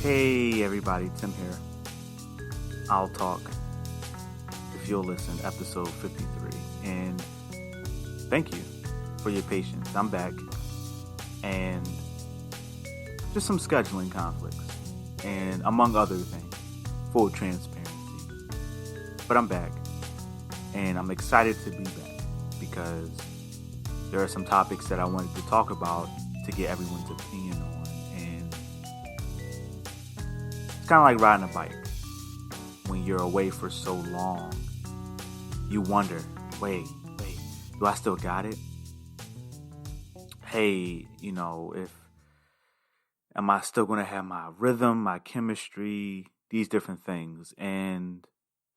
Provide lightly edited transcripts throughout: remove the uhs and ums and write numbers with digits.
Hey everybody, Tim here. I'll talk if you'll listen, episode 53. And thank you for your patience. I'm back. And just some scheduling conflicts. And among other things, full transparency. But I'm back. And I'm excited to be back because there are some topics that I wanted to talk about to get everyone's opinion on. And it's kind of like riding a bike. When you're away for so long, you wonder, wait, do I still got it? Hey, am I still going to have my rhythm, my chemistry, these different things? And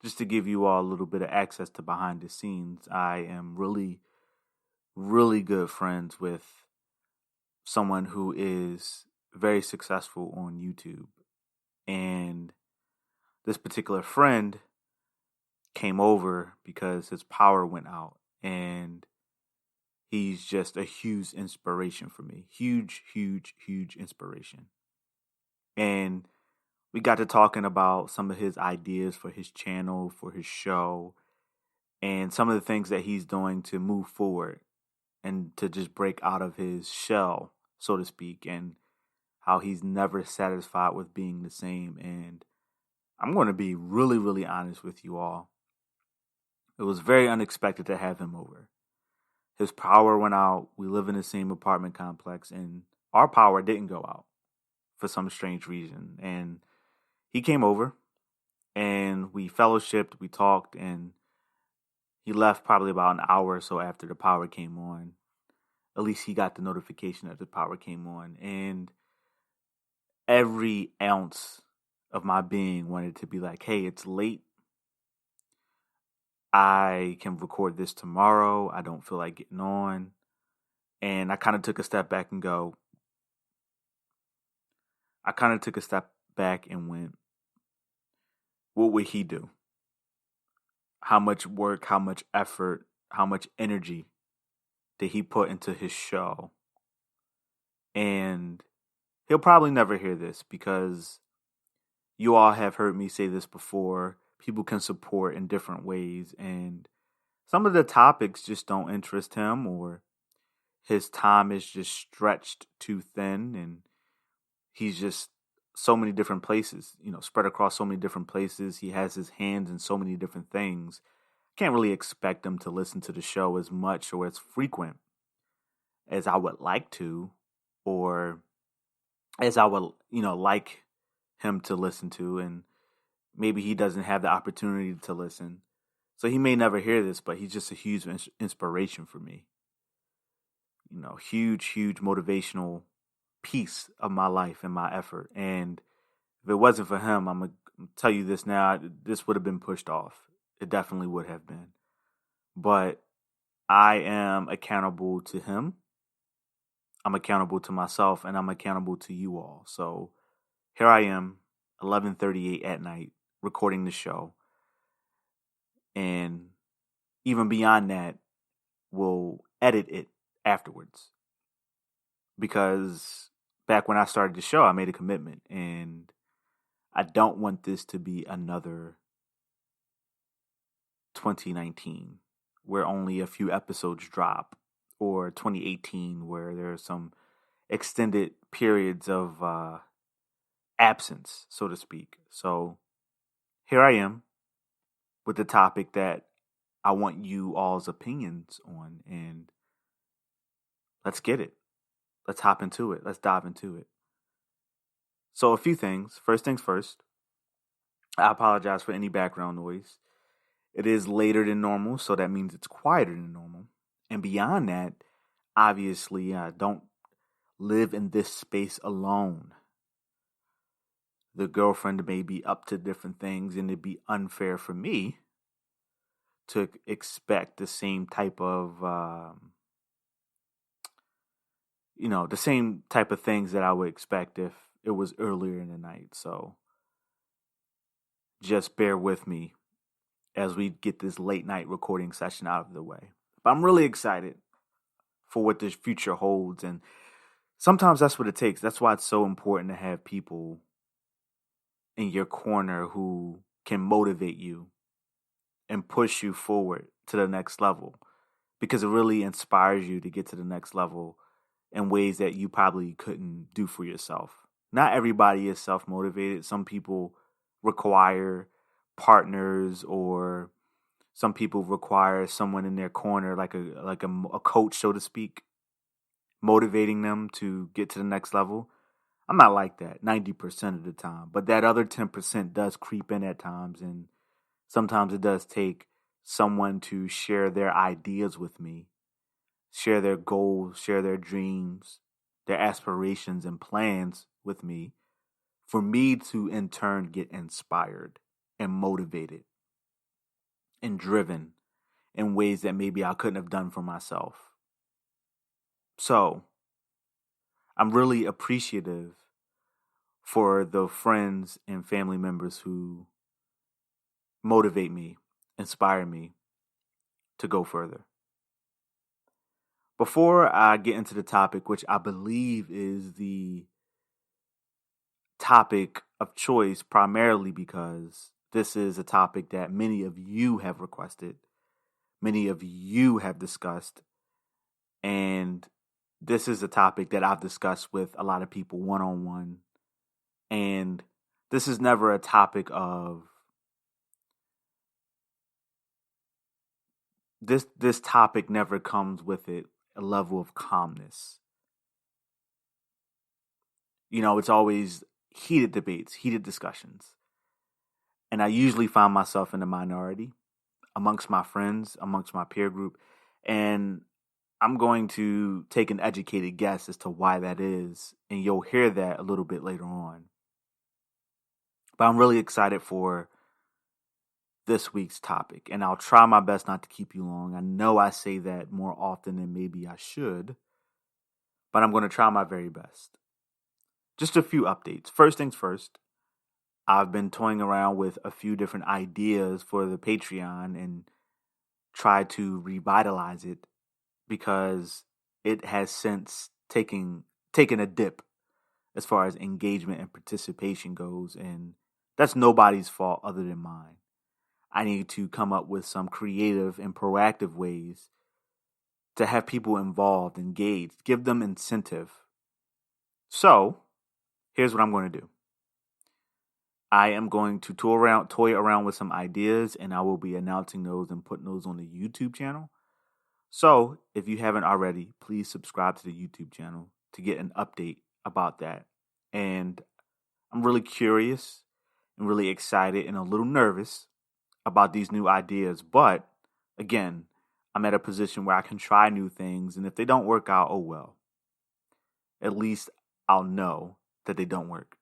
just to give you all a little bit of access to behind the scenes, I am really, really good friends with someone who is very successful on YouTube. And this particular friend came over because his power went out, and he's just a huge inspiration for me. Huge, huge, huge inspiration. And we got to talking about some of his ideas for his channel, for his show, and some of the things that he's doing to move forward and to just break out of his shell, so to speak, and how he's never satisfied with being the same. And I'm going to be really, really honest with you all. It was very unexpected to have him over. His power went out. We live in the same apartment complex, and our power didn't go out for some strange reason. And he came over, and we fellowshipped, we talked, and he left probably about an hour or so after the power came on. At least he got the notification that the power came on. And every ounce of my being wanted to be like, hey, it's late. I can record this tomorrow. I don't feel like getting on. And I kind of took a step back and went, what would he do? How much work, how much effort, how much energy did he put into his show? And he'll probably never hear this because you all have heard me say this before. People can support in different ways, and some of the topics just don't interest him, or his time is just stretched too thin, and he's just so many different places, spread across so many different places. He has his hands in so many different things. Can't really expect him to listen to the show as much or as frequent as I would like to, or as I would, like him to listen to. And maybe he doesn't have the opportunity to listen. So he may never hear this, but he's just a huge inspiration for me. Huge, huge motivational piece of my life and my effort. And if it wasn't for him, I'm going to tell you this now, this would have been pushed off. It definitely would have been. But I am accountable to him. I'm accountable to myself, and I'm accountable to you all. So here I am, 11:38 at night, recording the show. And even beyond that, we'll edit it afterwards. Because back when I started the show, I made a commitment, and I don't want this to be another 2019 where only a few episodes drop, or 2018 where there are some extended periods of absence, so to speak. So here I am with the topic that I want you all's opinions on, and let's get it. Let's hop into it. Let's dive into it. So a few things. First things first, I apologize for any background noise. It is later than normal, so that means it's quieter than normal. And beyond that, obviously, I don't live in this space alone. The girlfriend may be up to different things, and it'd be unfair for me to expect the same type of, the same type of things that I would expect if it was earlier in the night. So just bear with me as we get this late night recording session out of the way. But I'm really excited for what this future holds. And sometimes that's what it takes. That's why it's so important to have people in your corner who can motivate you and push you forward to the next level, because it really inspires you to get to the next level in ways that you probably couldn't do for yourself. Not everybody is self-motivated. Some people require partners, or some people require someone in their corner, like a coach, so to speak, motivating them to get to the next level. I'm not like that 90% of the time, but that other 10% does creep in at times, and sometimes it does take someone to share their ideas with me, share their goals, share their dreams, their aspirations and plans with me, for me to in turn get inspired and motivated and driven in ways that maybe I couldn't have done for myself. So I'm really appreciative for the friends and family members who motivate me, inspire me to go further. Before I get into the topic, which I believe is the topic of choice primarily because this is a topic that many of you have requested, many of you have discussed, and this is a topic that I've discussed with a lot of people one-on-one. And this is never a topic of this topic never comes with it a level of calmness. You know, it's always heated debates, heated discussions. And I usually find myself in the minority amongst my friends, amongst my peer group. And I'm going to take an educated guess as to why that is. And you'll hear that a little bit later on. But I'm really excited for this week's topic. And I'll try my best not to keep you long. I know I say that more often than maybe I should. But I'm going to try my very best. Just a few updates. First things first. I've been toying around with a few different ideas for the Patreon and try to revitalize it because it has since taken a dip as far as engagement and participation goes, and that's nobody's fault other than mine. I need to come up with some creative and proactive ways to have people involved, engaged, give them incentive. So, here's what I'm going to do. I am going to toy around with some ideas, and I will be announcing those and putting those on the YouTube channel. So, if you haven't already, please subscribe to the YouTube channel to get an update about that. And I'm really curious and really excited and a little nervous about these new ideas. But again, I'm at a position where I can try new things, and if they don't work out, oh well. At least I'll know that they don't work.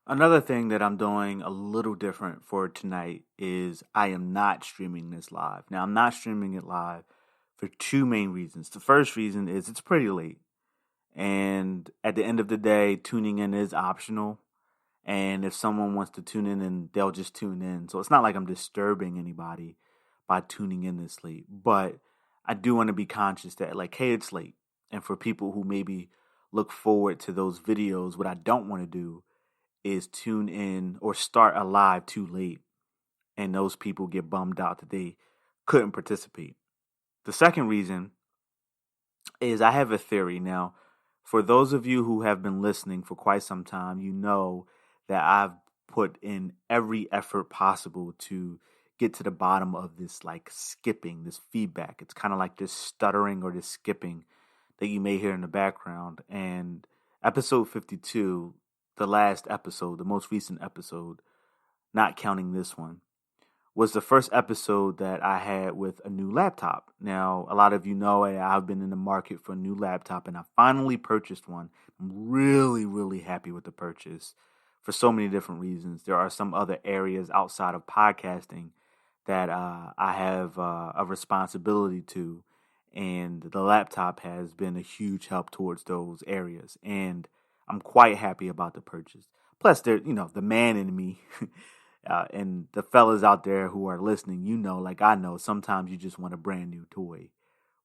Another thing that I'm doing a little different for tonight is I am not streaming this live. Now, I'm not streaming it live for two main reasons. The first reason is it's pretty late. And at the end of the day, tuning in is optional. And if someone wants to tune in, then they'll just tune in. So it's not like I'm disturbing anybody by tuning in this late. But I do want to be conscious that, like, hey, it's late. And for people who maybe look forward to those videos, what I don't want to do is tune in or start a live too late and those people get bummed out that they couldn't participate. The second reason is I have a theory. Now, for those of you who have been listening for quite some time, you know that I've put in every effort possible to get to the bottom of this, like, skipping, this feedback. It's kind of like this stuttering or this skipping that you may hear in the background. And episode 52, the last episode, the most recent episode, not counting this one, was the first episode that I had with a new laptop. Now, a lot of you know I've been in the market for a new laptop, and I finally purchased one. I'm really, really happy with the purchase for so many different reasons. There are some other areas outside of podcasting that I have a responsibility to, and the laptop has been a huge help towards those areas. And I'm quite happy about the purchase. Plus, there, the man in me and the fellas out there who are listening, like I know, sometimes you just want a brand new toy,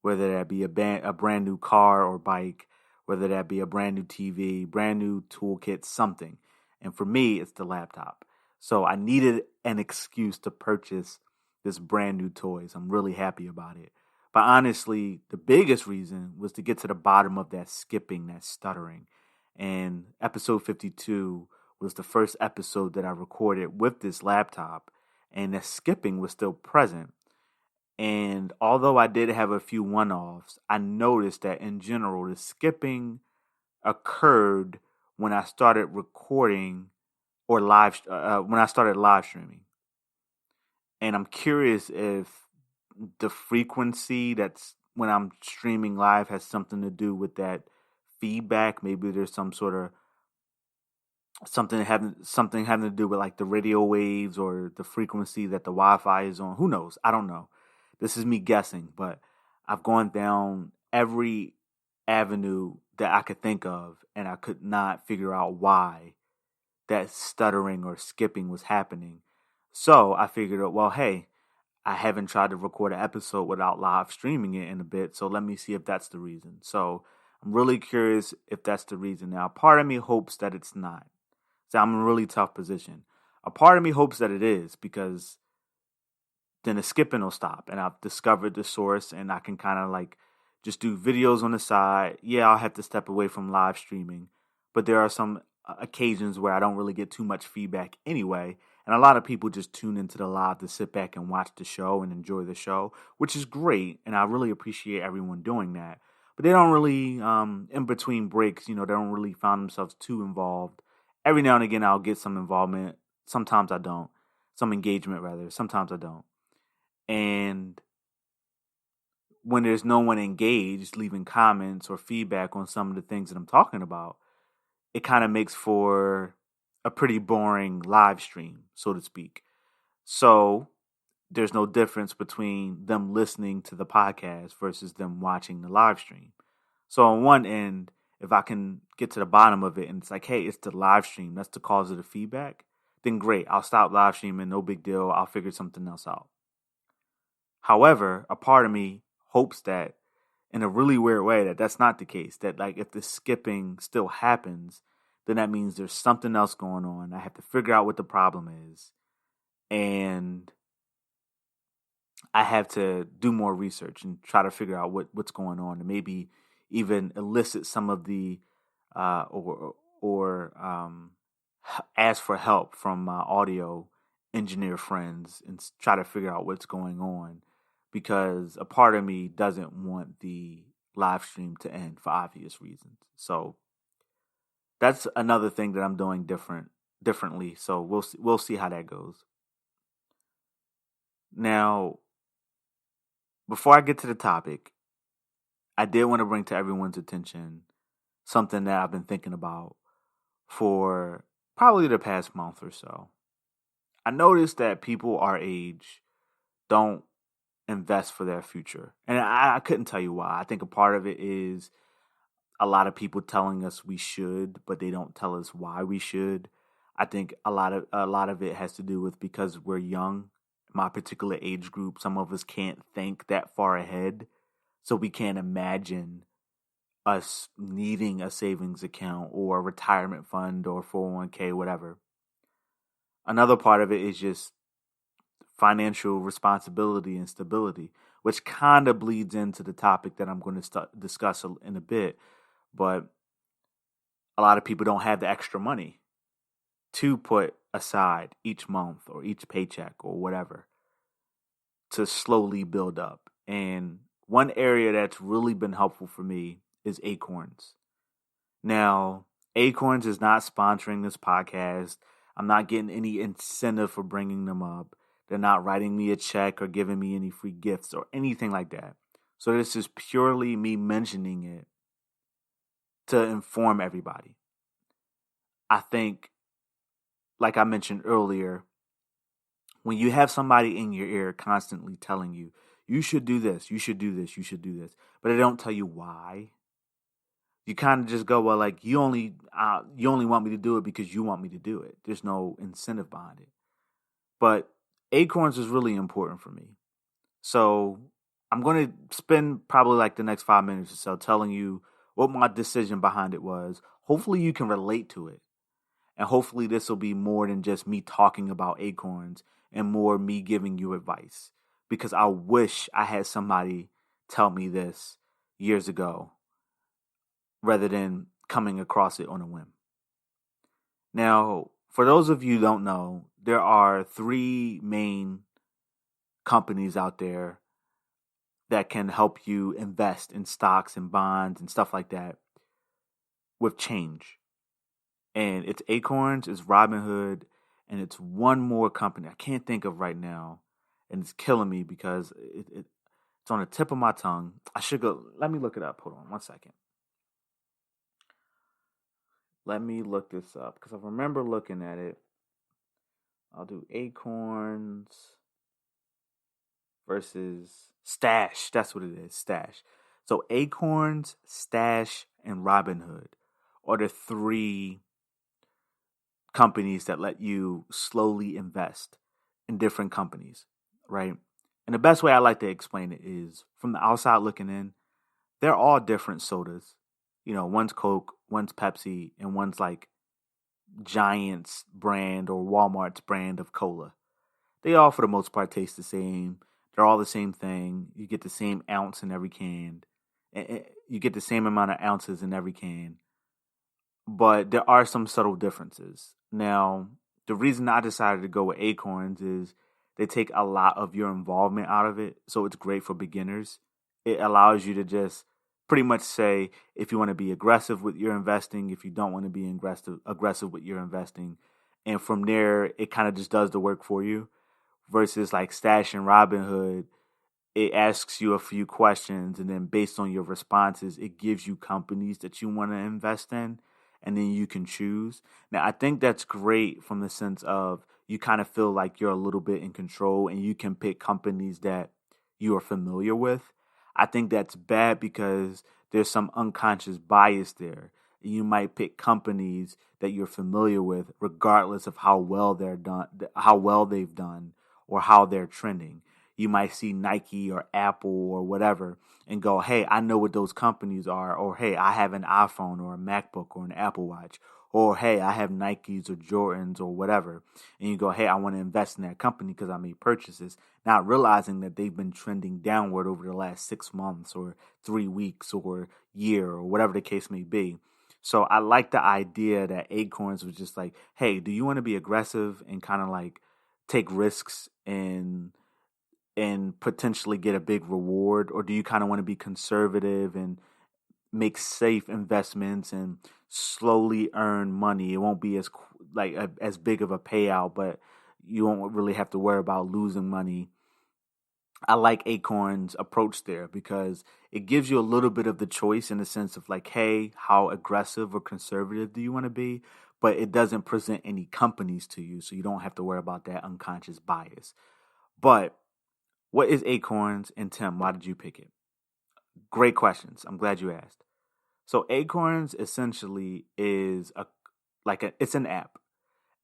whether that be a brand new car or bike, whether that be a brand new TV, brand new toolkit, something. And for me, it's the laptop. So I needed an excuse to purchase this brand new toy. So I'm really happy about it. But honestly, the biggest reason was to get to the bottom of that skipping, that stuttering. And episode 52 was the first episode that I recorded with this laptop, and the skipping was still present. And although I did have a few one-offs, I noticed that in general, the skipping occurred when I started recording or when I started live streaming. And I'm curious if the frequency that's when I'm streaming live has something to do with that feedback. Maybe there's some sort of something having to do with like the radio waves or the frequency that the Wi-Fi is on. Who knows? I don't know. This is me guessing, but I've gone down every avenue that I could think of, and I could not figure out why that stuttering or skipping was happening. So I figured, well, hey, I haven't tried to record an episode without live streaming it in a bit, so let me see if that's the reason. So I'm really curious if that's the reason. Now, part of me hopes that it's not. So I'm in a really tough position. A part of me hopes that it is, because then the skipping will stop, and I've discovered the source, and I can kind of like just do videos on the side. Yeah, I'll have to step away from live streaming, but there are some occasions where I don't really get too much feedback anyway, and a lot of people just tune into the live to sit back and watch the show and enjoy the show, which is great, and I really appreciate everyone doing that. But they don't really, in between breaks, they don't really find themselves too involved. Every now and again, I'll get some involvement. Sometimes I don't. Some engagement, rather. Sometimes I don't. And when there's no one engaged, leaving comments or feedback on some of the things that I'm talking about, it kind of makes for a pretty boring live stream, so to speak. So there's no difference between them listening to the podcast versus them watching the live stream. So on one end, if I can get to the bottom of it and it's like, hey, it's the live stream, that's the cause of the feedback, then great. I'll stop live streaming, no big deal. I'll figure something else out. However, a part of me hopes that in a really weird way that that's not the case. That like if the skipping still happens, then that means there's something else going on. I have to figure out what the problem is. And I have to do more research and try to figure out what's going on, and maybe even elicit some of the or ask for help from my audio engineer friends and try to figure out what's going on, because a part of me doesn't want the live stream to end for obvious reasons. So that's another thing that I'm doing differently. So we'll see how that goes. Now, before I get to the topic, I did want to bring to everyone's attention something that I've been thinking about for probably the past month or so. I noticed that people our age don't invest for their future. And I couldn't tell you why. I think a part of it is a lot of people telling us we should, but they don't tell us why we should. I think a lot of it has to do with because we're young. My particular age group, some of us can't think that far ahead. So we can't imagine us needing a savings account or a retirement fund or 401k, whatever. Another part of it is just financial responsibility and stability, which kind of bleeds into the topic that I'm going to discuss in a bit. But a lot of people don't have the extra money to put aside each month or each paycheck or whatever to slowly build up. And one area that's really been helpful for me is Acorns. Now, Acorns is not sponsoring this podcast. I'm not getting any incentive for bringing them up. They're not writing me a check or giving me any free gifts or anything like that. So this is purely me mentioning it to inform everybody. I think, like I mentioned earlier, when you have somebody in your ear constantly telling you, you should do this, you should do this, you should do this, but they don't tell you why, you kind of just go, well, like you only want me to do it because you want me to do it. There's no incentive behind it. But Acorns is really important for me. So I'm going to spend probably like the next 5 minutes or so telling you what my decision behind it was. Hopefully you can relate to it. And hopefully this will be more than just me talking about acorns and more me giving you advice. Because I wish I had somebody tell me this years ago rather than coming across it on a whim. Now, for those of you who don't know, there are three main companies out there that can help you invest in stocks and bonds and stuff like that with change. And it's Acorns, it's Robinhood, and it's one more company I can't think of right now, and it's killing me because it's on the tip of my tongue. I should go. Let me look it up. Hold on 1 second. Let me look this up because I remember looking at it. I'll do Acorns versus Stash. That's what it is, Stash. So Acorns, Stash, and Robinhood are the three companies that let you slowly invest in different companies, right? And the best way I like to explain it is from the outside looking in, they're all different sodas. You know, one's Coke, one's Pepsi, and one's like Giant's brand or Walmart's brand of cola. They all, for the most part, taste the same. They're all the same thing. You get the same ounce in every can. You get the same amount of ounces in every can. But there are some subtle differences. Now, the reason I decided to go with Acorns is they take a lot of your involvement out of it. So it's great for beginners. It allows you to just pretty much say if you want to be aggressive with your investing, if you don't want to be aggressive with your investing. And from there, it kind of just does the work for you. Versus like Stash and Robinhood, it asks you a few questions, and then based on your responses, it gives you companies that you want to invest in, and then you can choose. Now, I think that's great from the sense of you kind of feel like you're a little bit in control and you can pick companies that you are familiar with. I think that's bad because there's some unconscious bias there. You might pick companies that you're familiar with, regardless of how well they've done, or how they're trending. You might see Nike or Apple or whatever and go, hey, I know what those companies are. Or, hey, I have an iPhone or a MacBook or an Apple Watch. Or, hey, I have Nikes or Jordans or whatever. And you go, hey, I want to invest in that company because I made purchases. Not realizing that they've been trending downward over the last 6 months or 3 weeks or year or whatever the case may be. So I like the idea that Acorns was just like, hey, do you want to be aggressive and kind of like take risks and potentially get a big reward, or do you kind of want to be conservative and make safe investments and slowly earn money? It won't be as big of a payout, but you won't really have to worry about losing money. I like Acorn's approach there because it gives you a little bit of the choice in the sense of like, hey, how aggressive or conservative do you want to be? But it doesn't present any companies to you, so you don't have to worry about that unconscious bias. But what is Acorns, and Tim, why did you pick it? Great questions. I'm glad you asked. So Acorns essentially is it's an app.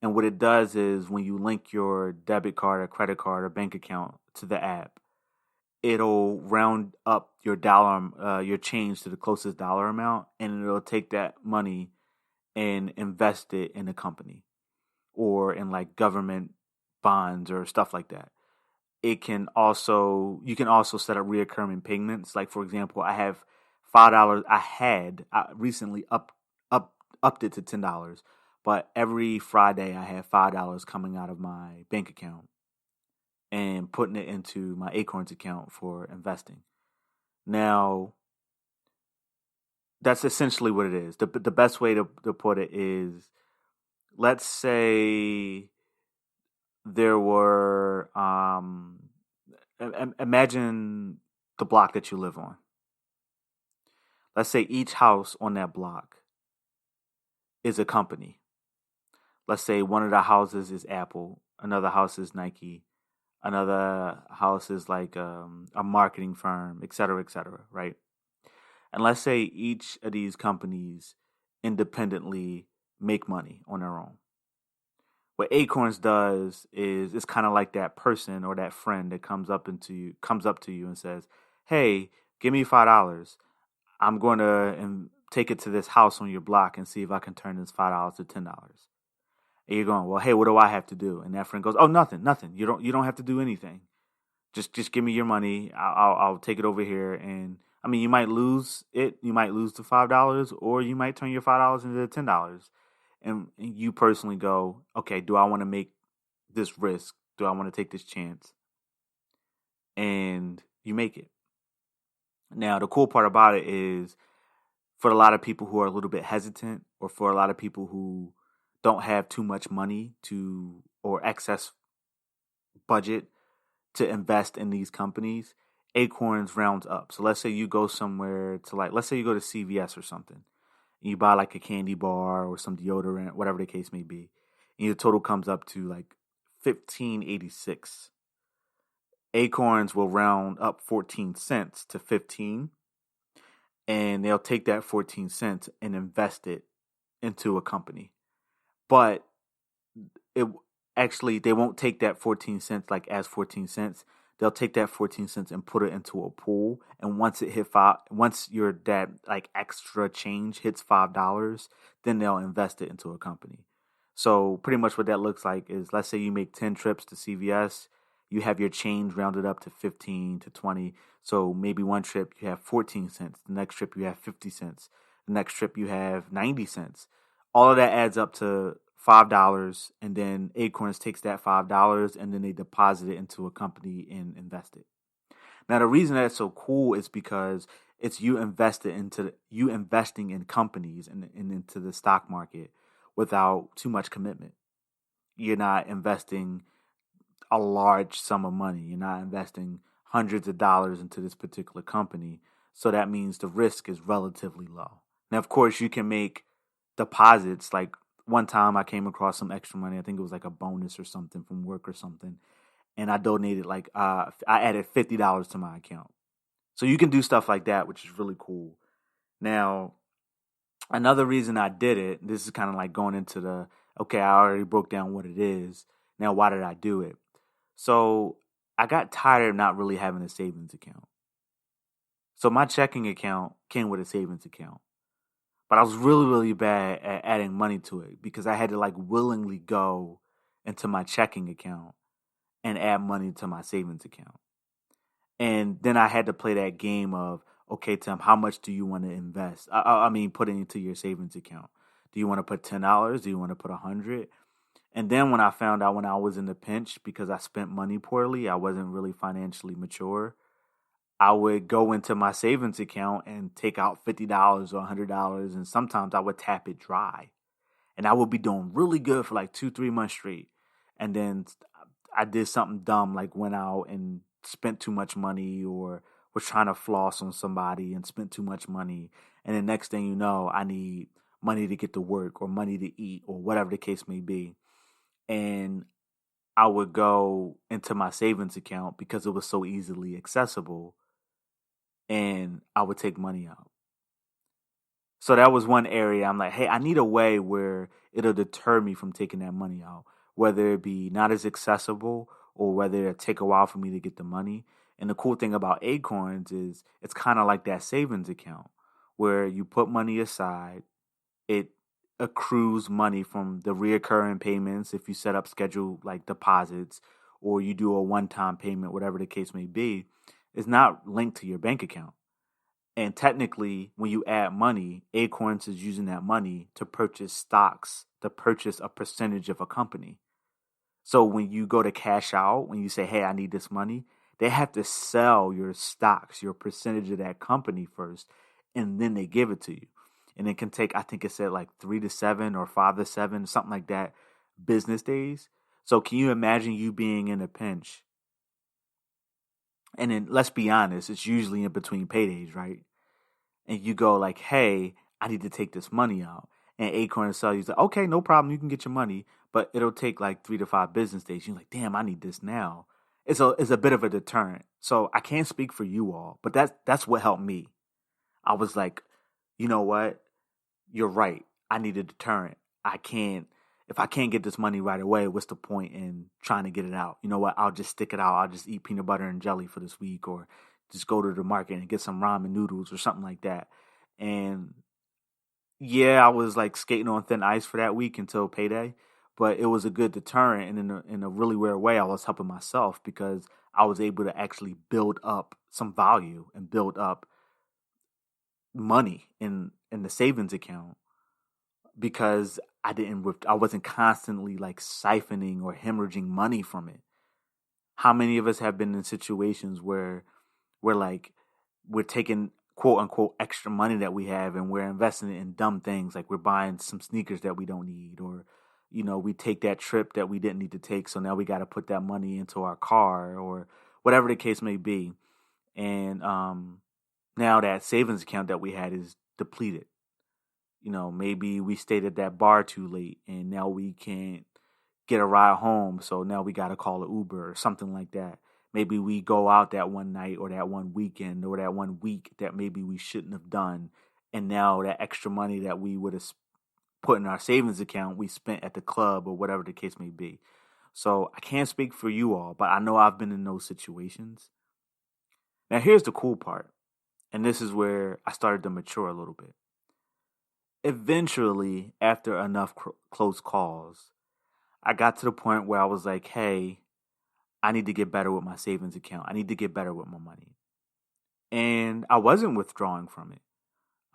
And what it does is when you link your debit card or credit card or bank account to the app, it'll round up your change to the closest dollar amount, and it'll take that money and invest it in a company or in like government bonds or stuff like that. You can also set up reoccurring payments. Like for example, I have $5. I recently upped it to $10, but every Friday I have $5 coming out of my bank account and putting it into my Acorns account for investing. Now, that's essentially what it is. The best way to put it is, let's say there were imagine the block that you live on. Let's say each house on that block is a company. Let's say one of the houses is Apple, another house is Nike, another house is like a marketing firm, et cetera, right? And let's say each of these companies independently make money on their own. What Acorns does is it's kind of like that person or that friend that comes up to you and says, "Hey, give me $5. I'm going to take it to this house on your block and see if I can turn this $5 to $10." And you're going, well, hey, what do I have to do? And that friend goes, oh, nothing, nothing. You don't have to do anything. Just give me your money. I'll take it over here. And I mean, you might lose it. You might lose the $5, or you might turn your $5 into $10. And you personally go, okay, do I want to make this risk? Do I want to take this chance? And you make it. Now, the cool part about it is, for a lot of people who are a little bit hesitant, or for a lot of people who don't have too much money to, or excess budget to invest in these companies, Acorns rounds up. So let's say you go somewhere to, like, let's say you go to CVS or something, and you buy like a candy bar or some deodorant, whatever the case may be, and your total comes up to like $15.86. Acorns will round up 14 cents to 15, and they'll take that 14 cents and invest it into a company. But it actually, they won't take that 14 cents like as 14 cents. They'll take that 14 cents and put it into a pool. And once it hit once your that like extra change hits $5, then they'll invest it into a company. So pretty much what that looks like is, let's say you make 10 trips to CVS, you have your change rounded up to 15 to 20. So maybe one trip you have 14 cents, the next trip you have 50 cents, the next trip you have 90 cents. All of that adds up to $5, and then Acorns takes that $5 and then they deposit it into a company and invest it. Now, the reason that's so cool is because it's you investing in companies and into the stock market without too much commitment. You're not investing a large sum of money. You're not investing hundreds of dollars into this particular company. So that means the risk is relatively low. Now, of course, you can make deposits. Like, one time I came across some extra money. I think it was like a bonus or something from work or something. And I donated I added $50 to my account. So you can do stuff like that, which is really cool. Now, another reason I did it, this is kind of like going into okay, I already broke down what it is. Now, why did I do it? So I got tired of not really having a savings account. So my checking account came with a savings account. But I was really, really bad at adding money to it, because I had to like willingly go into my checking account and add money to my savings account. And then I had to play that game of, okay, Tim, how much do you want to invest? I mean, put it into your savings account. Do you want to put $10? Do you want to put $100? And then when I found out, when I was in the pinch because I spent money poorly, I wasn't really financially mature, I would go into my savings account and take out $50 or $100, and sometimes I would tap it dry. And I would be doing really good for like 2-3 months straight. And then I did something dumb, like went out and spent too much money, or was trying to floss on somebody and spent too much money. And the next thing you know, I need money to get to work or money to eat or whatever the case may be. And I would go into my savings account because it was so easily accessible, and I would take money out. So that was one area I'm like, hey, I need a way where it'll deter me from taking that money out, whether it be not as accessible or whether it take a while for me to get the money. And the cool thing about Acorns is it's kind of like that savings account where you put money aside, it accrues money from the reoccurring payments if you set up scheduled like deposits, or you do a one-time payment, whatever the case may be. It's not linked to your bank account. And technically, when you add money, Acorns is using that money to purchase stocks, to purchase a percentage of a company. So when you go to cash out, when you say, hey, I need this money, they have to sell your stocks, your percentage of that company first, and then they give it to you. And it can take, I think it said like 3 to 7 or 5 to 7, something like that, business days. So can you imagine you being in a pinch? And then let's be honest, it's usually in between paydays, right? And you go like, hey, I need to take this money out. And Acorn sell you, like, okay, no problem, you can get your money, but it'll take like 3 to 5 business days. You're like, damn, I need this now. It's a bit of a deterrent. So I can't speak for you all, but that's what helped me. I was like, you know what? You're right. I need a deterrent. If I can't get this money right away, what's the point in trying to get it out? You know what? I'll just stick it out. I'll just eat peanut butter and jelly for this week, or just go to the market and get some ramen noodles or something like that. And yeah, I was like skating on thin ice for that week until payday. but it was a good deterrent. And in a really weird way, I was helping myself because I was able to actually build up some value and build up money in the savings account because I wasn't constantly like siphoning or hemorrhaging money from it. How many of us have been in situations where we're taking quote unquote extra money that we have and we're investing it in dumb things, like we're buying some sneakers that we don't need, or we take that trip that we didn't need to take, so now we got to put that money into our car or whatever the case may be. And now that savings account that we had is depleted. Maybe we stayed at that bar too late and now we can't get a ride home, so now we got to call an Uber or something like that. Maybe we go out that one night or that one weekend or that one week that maybe we shouldn't have done, and now that extra money that we would have put in our savings account we spent at the club or whatever the case may be. So I can't speak for you all, but I know I've been in those situations. Now here's the cool part, and this is where I started to mature a little bit. Eventually, after enough close calls, I got to the point where I was like, hey, I need to get better with my savings account. I need to get better with my money. And I wasn't withdrawing from it.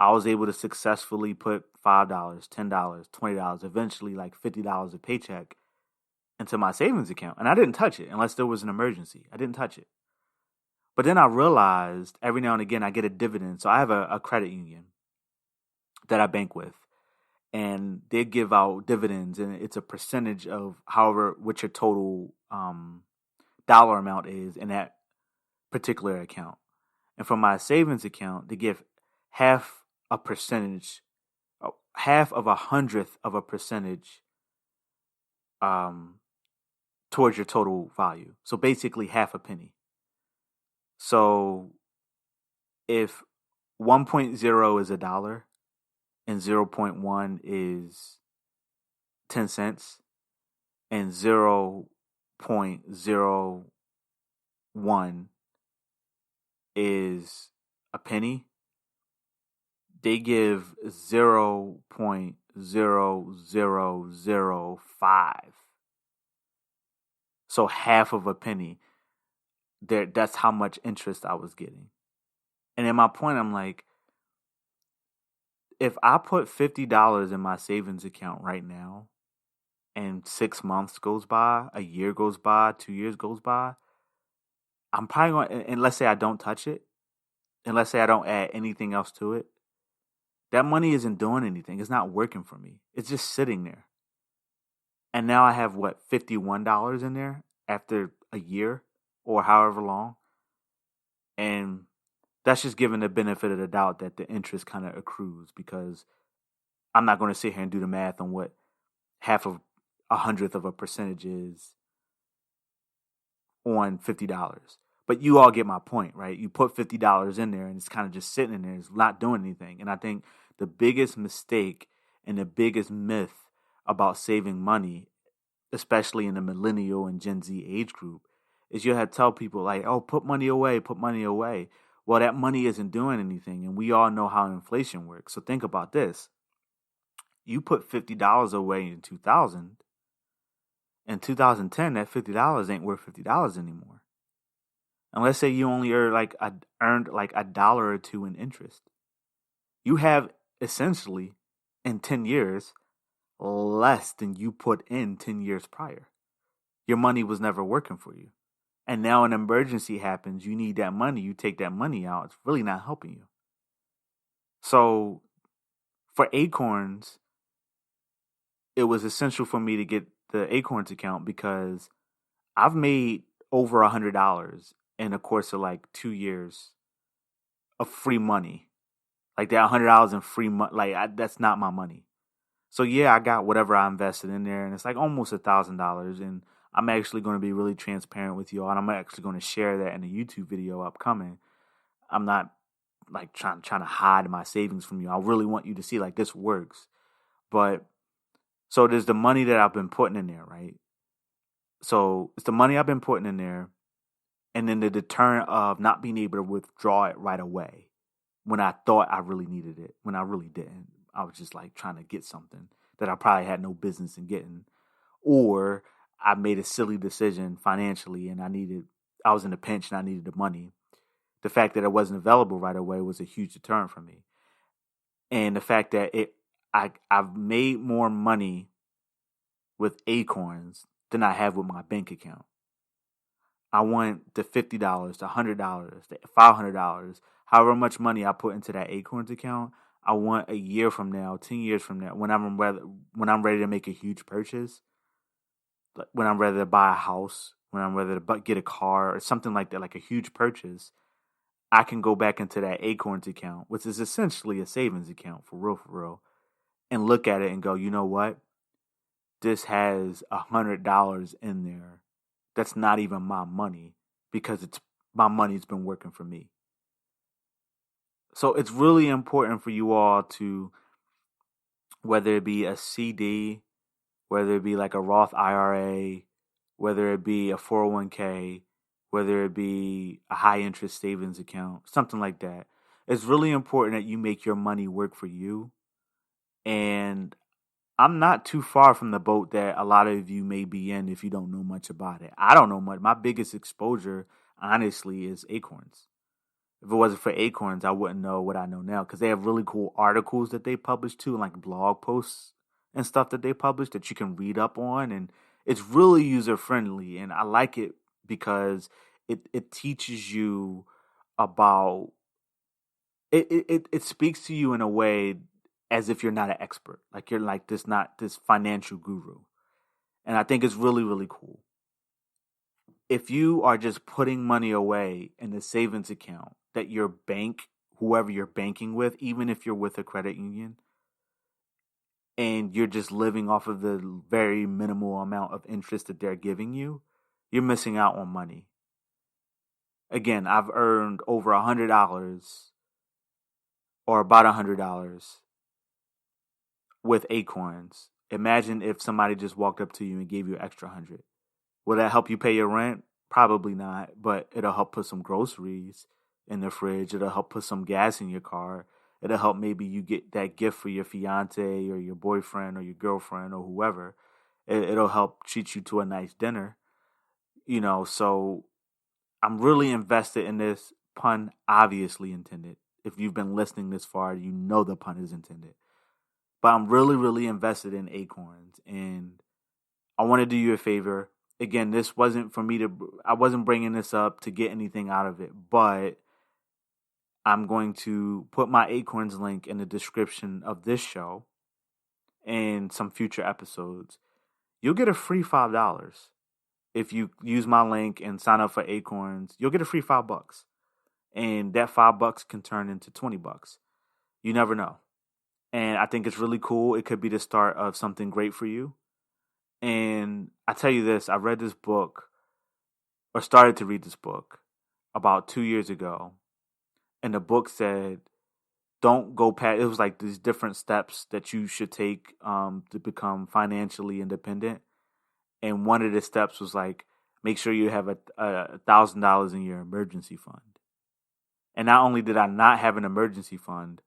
I was able to successfully put $5, $10, $20, eventually like $50 a paycheck into my savings account. And I didn't touch it unless there was an emergency. I didn't touch it. But then I realized every now and again I get a dividend. So I have a credit union that I bank with. And they give out dividends, and it's a percentage of what your total dollar amount is in that particular account. And for my savings account, they give half of a 100th of a percentage towards your total value. So basically half a penny. So if 1.0 is $1 and 0.1 is 10 cents and 0.01 is a penny, they give 0.0005. So half of a penny. That's how much interest I was getting. And at my point, I'm like, if I put $50 in my savings account right now and 6 months goes by, a year goes by, 2 years goes by, I'm probably going, and let's say I don't touch it, and let's say I don't add anything else to it, that money isn't doing anything. It's not working for me. It's just sitting there. And now I have, $51 in there after a year or however long. And that's just given the benefit of the doubt that the interest kind of accrues, because I'm not going to sit here and do the math on what half of 100th of a percentage is on $50. But you all get my point, right? You put $50 in there and it's kind of just sitting in there. It's not doing anything. And I think the biggest mistake and the biggest myth about saving money, especially in the millennial and Gen Z age group, is you have to tell people like, oh, put money away, put money away. Well, that money isn't doing anything, and we all know how inflation works. So think about this. You put $50 away in 2000. In 2010, that $50 ain't worth $50 anymore. And let's say you only earned like $1 or $2 in interest. You have essentially, in 10 years, less than you put in 10 years prior. Your money was never working for you. And now an emergency happens, you need that money, you take that money out, it's really not helping you. So for Acorns, it was essential for me to get the Acorns account because I've made over $100 in the course of like 2 years of free money. Like that $100 in free money, that's not my money. So yeah, I got whatever I invested in there, and it's like almost $1,000. And I'm actually going to be really transparent with you all, and I'm actually going to share that in a YouTube video upcoming. I'm not like trying to hide my savings from you. I really want you to see like this works. But so there's the money that I've been putting in there, right? So it's the money I've been putting in there, and then the deterrent of not being able to withdraw it right away when I thought I really needed it, when I really didn't. I was just like trying to get something that I probably had no business in getting. or I made a silly decision financially and I was in a pinch and I needed the money. The fact that it wasn't available right away was a huge deterrent for me. And the fact that I've made more money with Acorns than I have with my bank account. I want the $50, the $100, the $500, however much money I put into that Acorns account. I want a year from now, 10 years from now, when I'm ready to make a huge purchase, when I'm ready to buy a house, when I'm ready to get a car or something like that, like a huge purchase, I can go back into that Acorns account, which is essentially a savings account for real, and look at it and go, you know what? This has $100 in there. That's not even my money because it's my money's been working for me. So it's really important for you all to, whether it be a CD, whether it be like a Roth IRA, whether it be a 401k, whether it be a high interest savings account, something like that. It's really important that you make your money work for you. And I'm not too far from the boat that a lot of you may be in if you don't know much about it. I don't know much. My biggest exposure, honestly, is Acorns. If it wasn't for Acorns, I wouldn't know what I know now because they have really cool articles that they publish too, like blog posts and stuff that they publish that you can read up on. And it's really user friendly. And I like it because it teaches you about it speaks to you in a way as if you're not an expert. Like you're like not this financial guru. And I think it's really cool. If you are just putting money away in the savings account that your bank, whoever you're banking with, even if you're with a credit union, and you're just living off of the very minimal amount of interest that they're giving you, you're missing out on money. Again, I've earned over $100 or about $100 with Acorns. Imagine if somebody just walked up to you and gave you an extra 100. Will that help you pay your rent? Probably not, but it'll help put some groceries in the fridge. It'll help put some gas in your car. It'll help maybe you get that gift for your fiance or your boyfriend or your girlfriend or whoever. It'll help treat you to a nice dinner. So I'm really invested in this, pun obviously intended. If you've been listening this far, you know the pun is intended. But I'm really invested in Acorns, and I want to do you a favor. Again, this wasn't for me I wasn't bringing this up to get anything out of it, but I'm going to put my Acorns link in the description of this show and some future episodes. You'll get a free $5. If you use my link and sign up for Acorns, you'll get a free $5. And that $5 can turn into $20. You never know. And I think it's really cool. It could be the start of something great for you. And I tell you this, I read this book, or started to read this book, about 2 years ago. And the book said, don't go past, it was like these different steps that you should take to become financially independent. And one of the steps was like, make sure you have $1,000 in your emergency fund. And not only did I not have an emergency fund,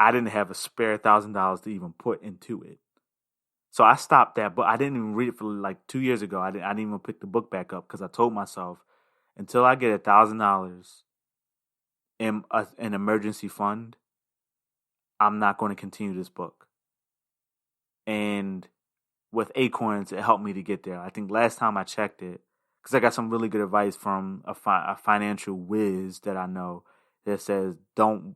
I didn't have a spare $1,000 to even put into it. So I stopped that book. I didn't even read it for like 2 years ago. I didn't even pick the book back up because I told myself, until I get $1,000 in an emergency fund, I'm not going to continue this book. And with Acorns, it helped me to get there. I think last time I checked it, because I got some really good advice from a financial whiz that I know that says don't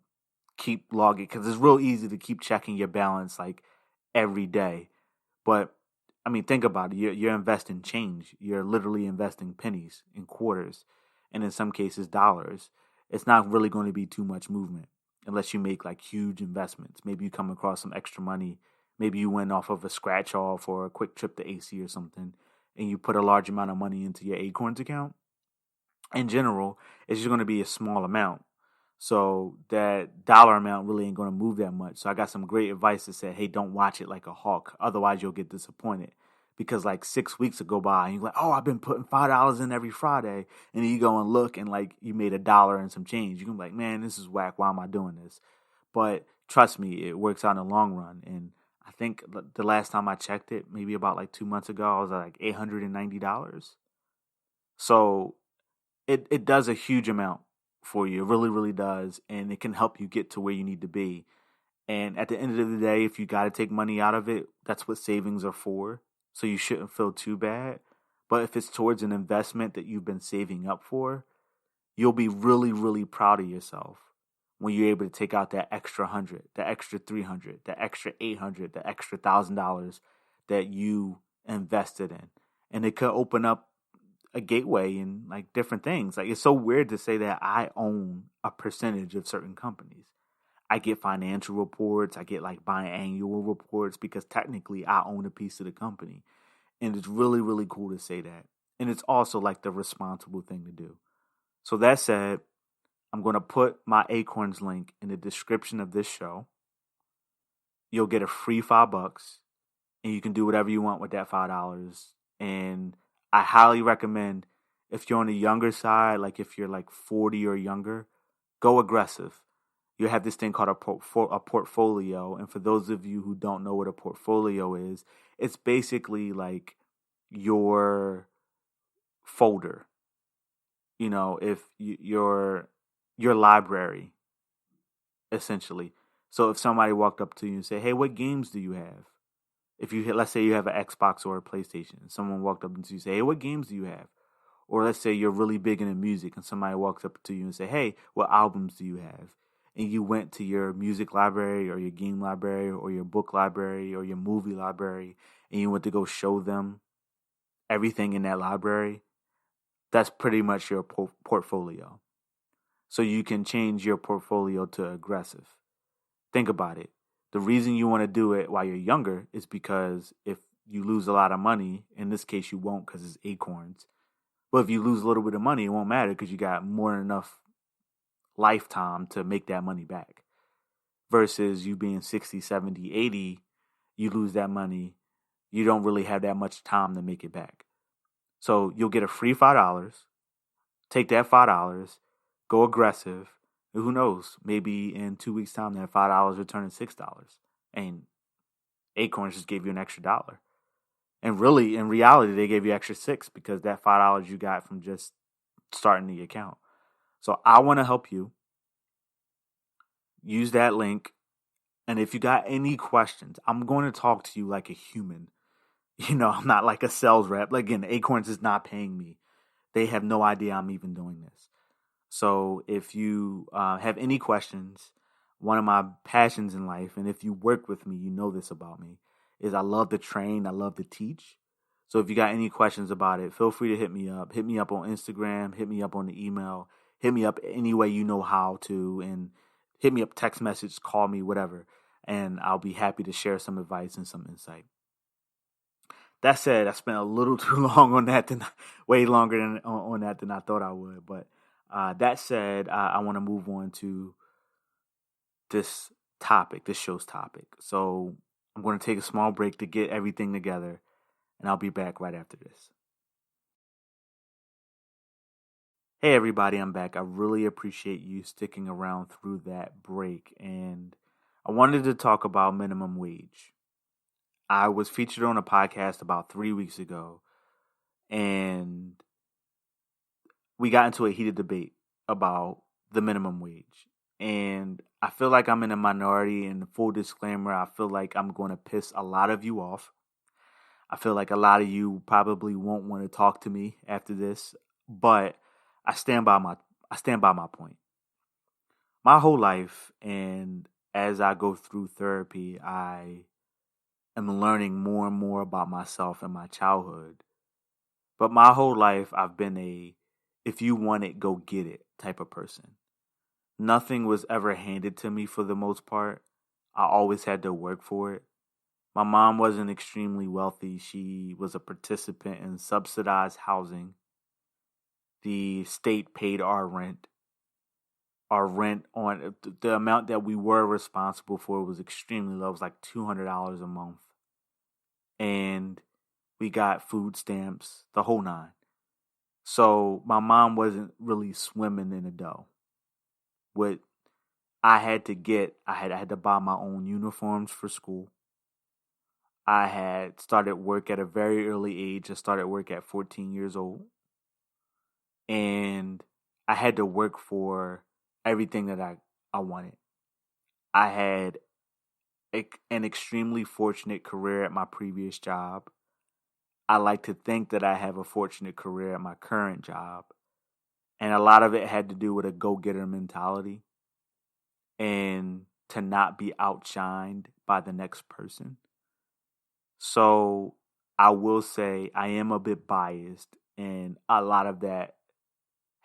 keep logging, because it's real easy to keep checking your balance like every day. But I mean, think about it. You're investing change. You're literally investing pennies and quarters, and in some cases dollars. It's not really going to be too much movement unless you make like huge investments. Maybe you come across some extra money. Maybe you went off of a scratch off or a quick trip to AC or something, and you put a large amount of money into your Acorns account. In general, it's just going to be a small amount. So that dollar amount really ain't going to move that much. So I got some great advice that said, hey, don't watch it like a hawk. Otherwise, you'll get disappointed. Because like 6 weeks will go by and you're like, oh, I've been putting $5 in every Friday. And then you go and look and like you made $1 and some change. You can be like, man, this is whack. Why am I doing this? But trust me, it works out in the long run. And I think the last time I checked it, maybe about like 2 months ago, I was at like $890. So it does a huge amount for you. It really, really does. And it can help you get to where you need to be. And at the end of the day, if you got to take money out of it, that's what savings are for. So you shouldn't feel too bad. But if it's towards an investment that you've been saving up for, you'll be really, really proud of yourself when you're able to take out that extra 100, the extra 300, the extra 800, the extra $1,000 that you invested in. And it could open up a gateway and like different things. Like, it's so weird to say that I own a percentage of certain companies. I get financial reports, I get like biannual reports because technically I own a piece of the company. And it's really, really cool to say that. And it's also like the responsible thing to do. So that said, I'm going to put my Acorns link in the description of this show. You'll get a free $5 and you can do whatever you want with that $5. And I highly recommend, if you're on the younger side, like if you're like 40 or younger, go aggressive. You have this thing called a portfolio. And for those of you who don't know what a portfolio is, it's basically like your folder. You know, if your library, essentially. So if somebody walked up to you and said, "Hey, what games do you have?" If you hit, let's say you have an Xbox or a PlayStation, someone walked up to you and say, "Hey, what games do you have?" Or let's say you're really big into music and somebody walks up to you and say, "Hey, what albums do you have?" And you went to your music library or your game library or your book library or your movie library and you went to go show them everything in that library. That's pretty much your portfolio. So you can change your portfolio to aggressive. Think about it. The reason you want to do it while you're younger is because if you lose a lot of money, in this case you won't because it's Acorns, but if you lose a little bit of money, it won't matter because you got more than enough lifetime to make that money back. Versus you being 60, 70, 80, you lose that money, you don't really have that much time to make it back. So you'll get a free $5. Take that $5, go aggressive. And who knows? Maybe in 2 weeks' time, that $5 returning $6, and Acorns just gave you an extra dollar. And really, in reality, they gave you extra $6 because that $5 you got from just starting the account. So I want to help you. Use that link. And if you got any questions, I'm going to talk to you like a human. You know, I'm not like a sales rep. Like, again, Acorns is not paying me. They have no idea I'm even doing this. So if you have any questions, one of my passions in life, and if you work with me, you know this about me, is I love to train, I love to teach. So if you got any questions about it, feel free to hit me up. Hit me up on Instagram, hit me up on the email, hit me up any way you know how to, and hit me up, text message, call me, whatever. And I'll be happy to share some advice and some insight. That said, I spent a little too long on that, way longer on that than I thought I would. But that said, I want to move on to this topic, this show's topic. So I'm going to take a small break to get everything together, and I'll be back right after this. Hey everybody, I'm back. I really appreciate you sticking around through that break, and I wanted to talk about minimum wage. I was featured on a podcast about 3 weeks ago, and we got into a heated debate about the minimum wage. And I feel like I'm in a minority, and full disclaimer, I feel like I'm going to piss a lot of you off. I feel like a lot of you probably won't want to talk to me after this, but I stand by my point. My whole life, and as I go through therapy, I am learning more and more about myself and my childhood. But my whole life, I've been a if you want it, go get it type of person. Nothing was ever handed to me for the most part. I always had to work for it. My mom wasn't extremely wealthy. She was a participant in subsidized housing. The state paid our rent. Our rent on the amount that we were responsible for was extremely low. It was like $200 a month. And we got food stamps, the whole nine. So my mom wasn't really swimming in the dough. What I had to get, I had to buy my own uniforms for school. I had started work at a very early age. I started work at 14 years old. And I had to work for everything that I wanted. I had an extremely fortunate career at my previous job. I like to think that I have a fortunate career at my current job. And a lot of it had to do with a go getter mentality and to not be outshined by the next person. So I will say I am a bit biased, and a lot of that,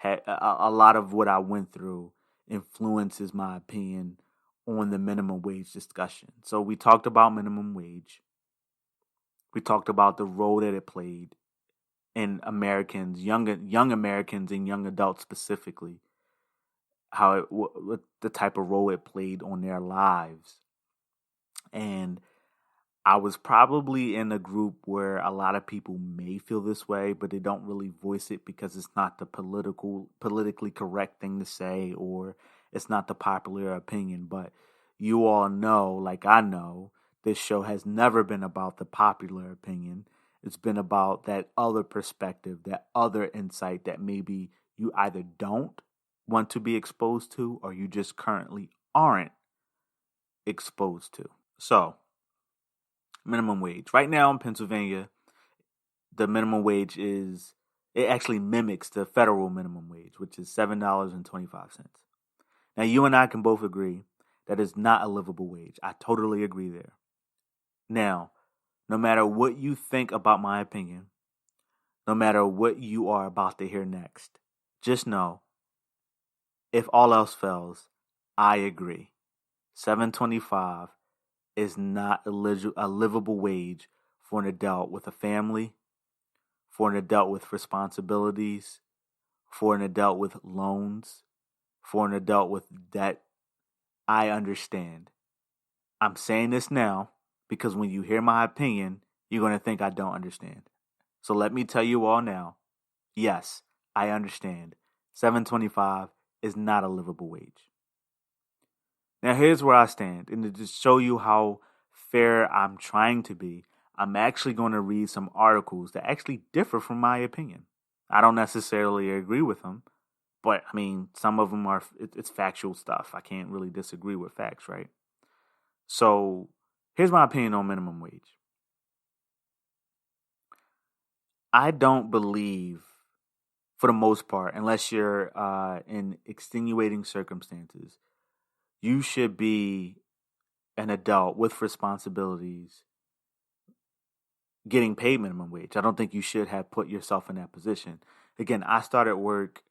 a lot of what I went through influences my opinion on the minimum wage discussion. So we talked about minimum wage. We talked about the role that it played in Americans, young Americans and young adults specifically, how what the type of role it played on their lives. And I was probably in a group where a lot of people may feel this way, but they don't really voice it because it's not the politically correct thing to say, or it's not the popular opinion. But you all know, like I know, this show has never been about the popular opinion. It's been about that other perspective, that other insight that maybe you either don't want to be exposed to or you just currently aren't exposed to. So, minimum wage. Right now in Pennsylvania, the minimum wage it actually mimics the federal minimum wage, which is $7.25. Now, you and I can both agree that is not a livable wage. I totally agree there. Now, no matter what you think about my opinion, no matter what you are about to hear next, just know, if all else fails, I agree. 725 is not a livable wage for an adult with a family, for an adult with responsibilities, for an adult with loans, for an adult with debt. I understand. I'm saying this now because when you hear my opinion, you're going to think I don't understand. So let me tell you all now, yes, I understand. 725 is not a livable wage. Now here's where I stand, and to just show you how fair I'm trying to be, I'm actually going to read some articles that actually differ from my opinion. I don't necessarily agree with them, but I mean, some of them it's factual stuff. I can't really disagree with facts, right? So here's my opinion on minimum wage. I don't believe, for the most part, unless you're in extenuating circumstances, you should be an adult with responsibilities getting paid minimum wage. I don't think you should have put yourself in that position. Again, I started work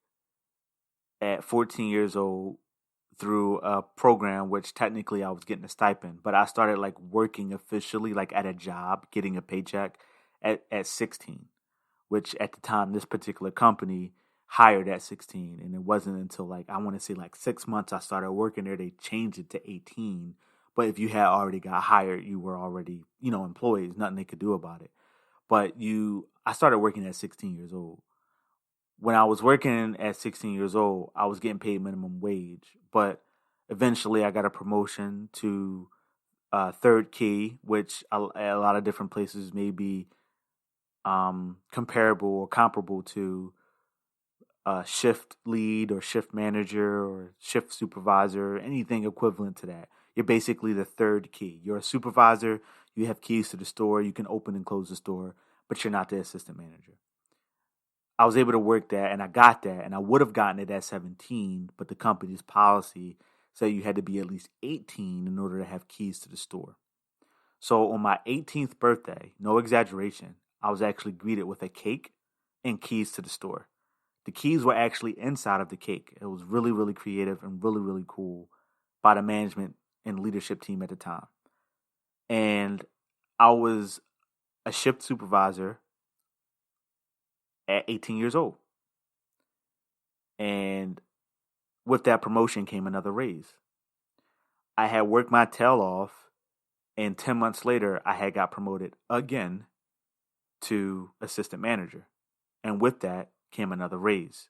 at 14 years old through a program which technically I was getting a stipend, but I started like working officially, like at a job, getting a paycheck at 16, which at the time this particular company hired at 16. And it wasn't until like, I want to say like 6 months I started working there, they changed it to 18. But if you had already got hired, you were already, employees, nothing they could do about it. But I started working at 16 years old. When I was working at 16 years old, I was getting paid minimum wage. But eventually I got a promotion to third key, which a lot of different places may be comparable or comparable to shift lead or shift manager or shift supervisor, anything equivalent to that. You're basically the third key. You're a supervisor. You have keys to the store. You can open and close the store, but you're not the assistant manager. I was able to work that and I got that, and I would have gotten it at 17, but the company's policy said you had to be at least 18 in order to have keys to the store. So on my 18th birthday, no exaggeration, I was actually greeted with a cake and keys to the store. The keys were actually inside of the cake. It was really, really creative and really, really cool by the management and leadership team at the time. And I was a shift supervisor at 18 years old. And with that promotion came another raise. I had worked my tail off, and 10 months later, I had got promoted again to assistant manager. And with that came another raise.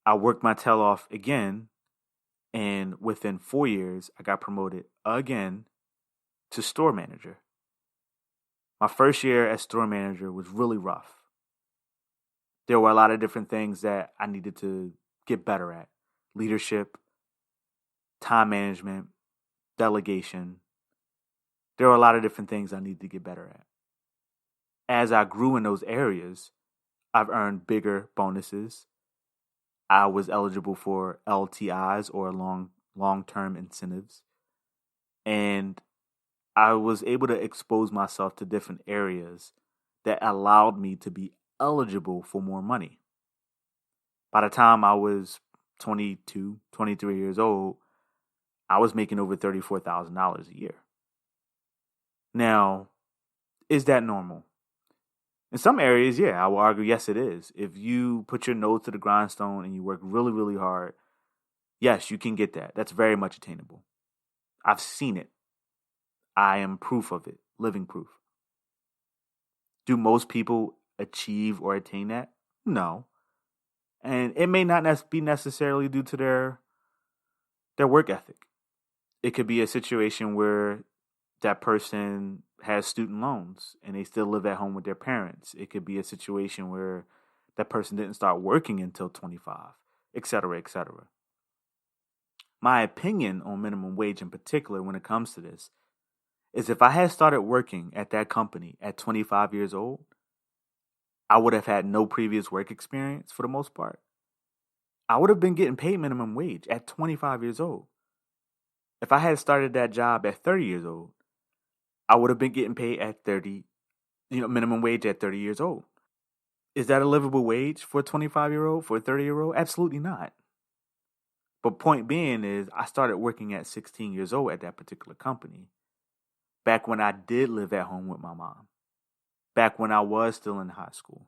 I worked my tail off again, and within 4 years, I got promoted again to store manager. My first year as store manager was really rough. There were a lot of different things that I needed to get better at: leadership, time management, delegation. There were a lot of different things I needed to get better at. As I grew in those areas, I've earned bigger bonuses. I was eligible for LTIs, or long-term incentives, and I was able to expose myself to different areas that allowed me to be eligible for more money. By the time I was 22, 23 years old, I was making over $34,000 a year. Now, is that normal? In some areas, yeah, I will argue, yes, it is. If you put your nose to the grindstone and you work really, really hard, yes, you can get that. That's very much attainable. I've seen it. I am proof of it, living proof. Do most people achieve or attain that? No. And it may not be necessarily due to their work ethic. It could be a situation where that person has student loans and they still live at home with their parents. It could be a situation where that person didn't start working until 25, et cetera, et cetera. My opinion on minimum wage in particular when it comes to this is, if I had started working at that company at 25 years old, I would have had no previous work experience for the most part. I would have been getting paid minimum wage at 25 years old. If I had started that job at 30 years old, I would have been getting paid at 30, minimum wage at 30 years old. Is that a livable wage for a 25-year-old, for a 30-year-old? Absolutely not. But point being is, I started working at 16 years old at that particular company, back when I did live at home with my mom, back when I was still in high school,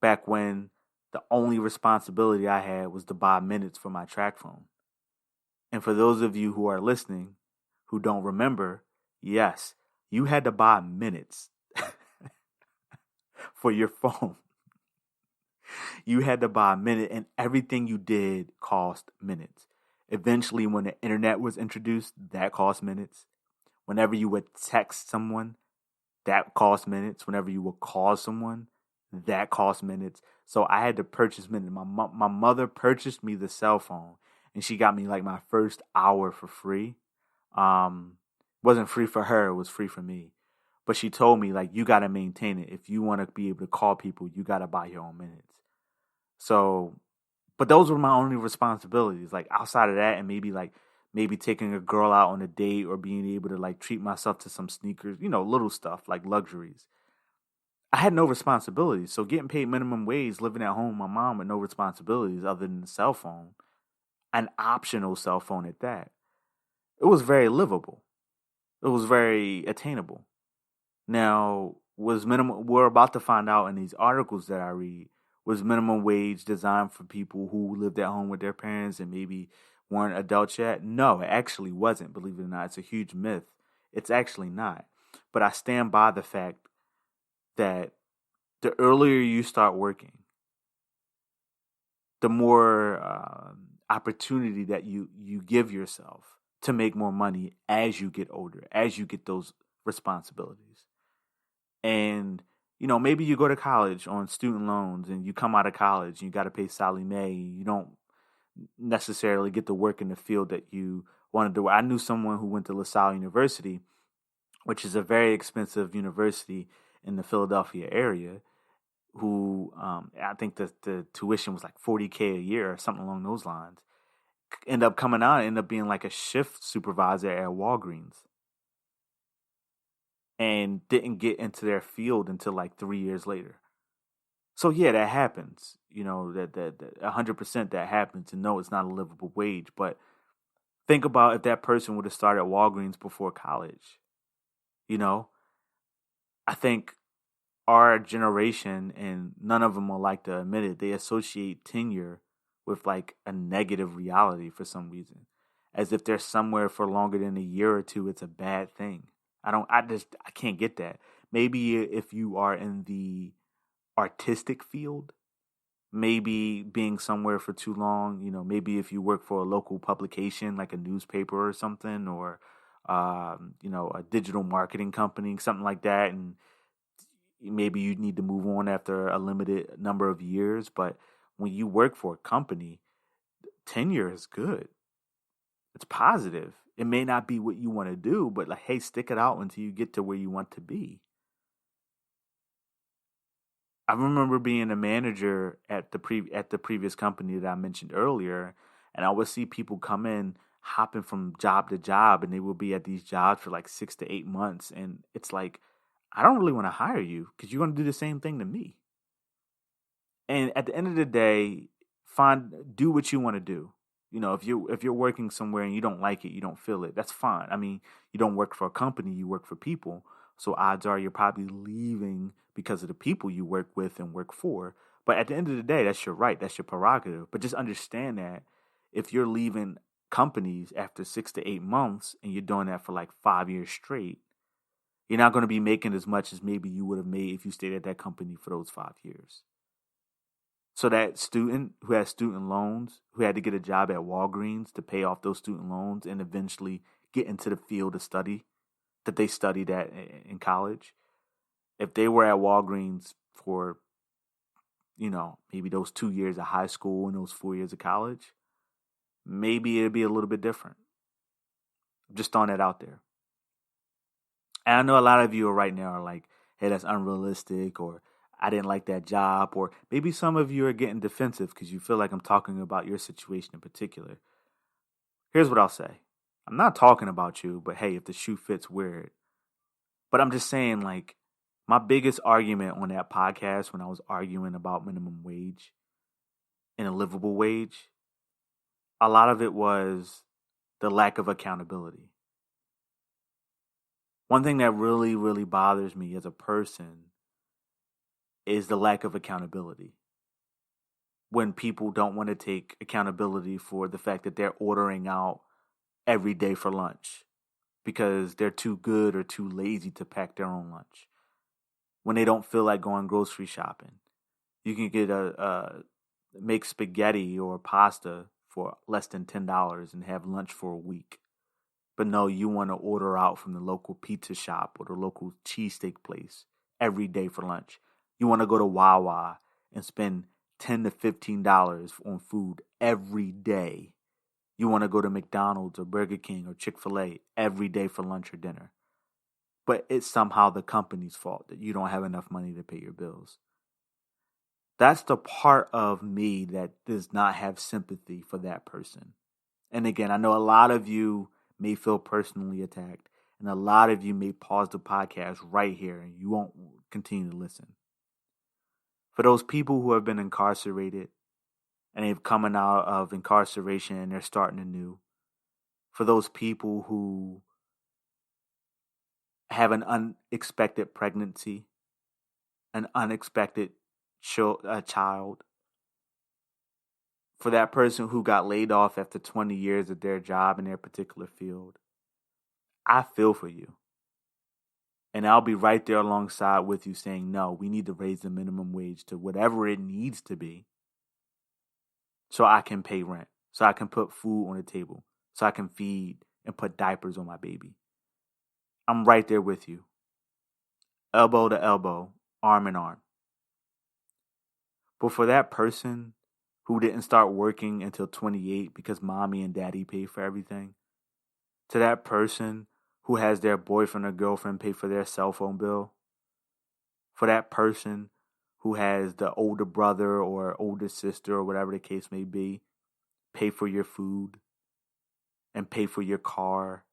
back when the only responsibility I had was to buy minutes for my track phone. And for those of you who are listening who don't remember, yes, you had to buy minutes for your phone. You had to buy a minute, and everything you did cost minutes. Eventually, when the internet was introduced, that cost minutes. Whenever you would text someone, that cost minutes. Whenever you would call someone, that cost minutes. So I had to purchase minutes. My mother purchased me the cell phone, and she got me like my first hour for free. Wasn't free for her, it was free for me. But she told me, like, you got to maintain it. If you want to be able to call people, you got to buy your own minutes. So, but those were my only responsibilities. Like, outside of that, and maybe taking a girl out on a date, or being able to like treat myself to some sneakers, little stuff like luxuries. I had no responsibilities. So getting paid minimum wage, living at home with my mom with no responsibilities other than the cell phone, an optional cell phone at that, it was very livable. It was very attainable. Now, we're about to find out in these articles that I read, was minimum wage designed for people who lived at home with their parents and maybe weren't adults yet? No, it actually wasn't, believe it or not. It's a huge myth. It's actually not. But I stand by the fact that the earlier you start working, the more opportunity that you give yourself to make more money as you get older, as you get those responsibilities. And maybe you go to college on student loans, and you come out of college and you got to pay Sally Mae. You don't necessarily get to work in the field that you wanted to. I knew someone who went to LaSalle University, which is a very expensive university in the Philadelphia area, who I think the tuition was like $40K a year or something along those lines. End up coming out and end up being like a shift supervisor at Walgreens, and didn't get into their field until like 3 years later. So yeah, that happens. That 100% that happens. And no, it's not a livable wage. But think about if that person would have started at Walgreens before college. I think our generation, and none of them will like to admit it, they associate tenure with like a negative reality for some reason. As if they're somewhere for longer than a year or two, it's a bad thing. I can't get that. Maybe if you are in the artistic field, maybe being somewhere for too long, maybe if you work for a local publication like a newspaper or something, or a digital marketing company, something like that, and maybe you need to move on after a limited number of years. But when you work for a company, tenure is good. It's positive. It may not be what you want to do, but like, hey, stick it out until you get to where you want to be. I remember being a manager at the previous company that I mentioned earlier, and I would see people come in hopping from job to job, and they would be at these jobs for like 6 to 8 months, and it's like, I don't really want to hire you because you're going to do the same thing to me. And at the end of the day, do what you want to do. If you're working somewhere and you don't like it, you don't feel it, that's fine. I mean, you don't work for a company, you work for people. So odds are you're probably leaving because of the people you work with and work for. But at the end of the day, that's your right, that's your prerogative. But just understand that if you're leaving companies after 6 to 8 months and you're doing that for like 5 years straight, you're not going to be making as much as maybe you would have made if you stayed at that company for those 5 years. So that student who has student loans, who had to get a job at Walgreens to pay off those student loans and eventually get into the field of study that they studied at in college, if they were at Walgreens for, maybe those 2 years of high school and those 4 years of college, maybe it'd be a little bit different. Just throwing that out there. And I know a lot of you right now are like, hey, that's unrealistic, or I didn't like that job, or maybe some of you are getting defensive because you feel like I'm talking about your situation in particular. Here's what I'll say. I'm not talking about you, but hey, if the shoe fits, wear it. But I'm just saying, like, my biggest argument on that podcast when I was arguing about minimum wage and a livable wage, a lot of it was the lack of accountability. One thing that really, really bothers me as a person is the lack of accountability. When people don't want to take accountability for the fact that they're ordering out every day for lunch because they're too good or too lazy to pack their own lunch. When they don't feel like going grocery shopping, you can get make spaghetti or pasta for less than $10 and have lunch for a week. But no, you want to order out from the local pizza shop or the local cheesesteak place every day for lunch. You want to go to Wawa and spend $10 to $15 on food every day. You want to go to McDonald's or Burger King or Chick-fil-A every day for lunch or dinner. But it's somehow the company's fault that you don't have enough money to pay your bills. That's the part of me that does not have sympathy for that person. And again, I know a lot of you may feel personally attacked, and a lot of you may pause the podcast right here and you won't continue to listen. For those people who have been incarcerated and they've coming out of incarceration and they're starting anew, for those people who have an unexpected pregnancy, an unexpected child, for that person who got laid off after 20 years of their job in their particular field, I feel for you. And I'll be right there alongside with you saying, no, we need to raise the minimum wage to whatever it needs to be so I can pay rent, so I can put food on the table, so I can feed and put diapers on my baby. I'm right there with you. Elbow to elbow, arm in arm. But for that person who didn't start working until 28 because mommy and daddy paid for everything, to that person who has their boyfriend or girlfriend pay for their cell phone bill, for that person who has the older brother or older sister or whatever the case may be, pay for your food and pay for your car,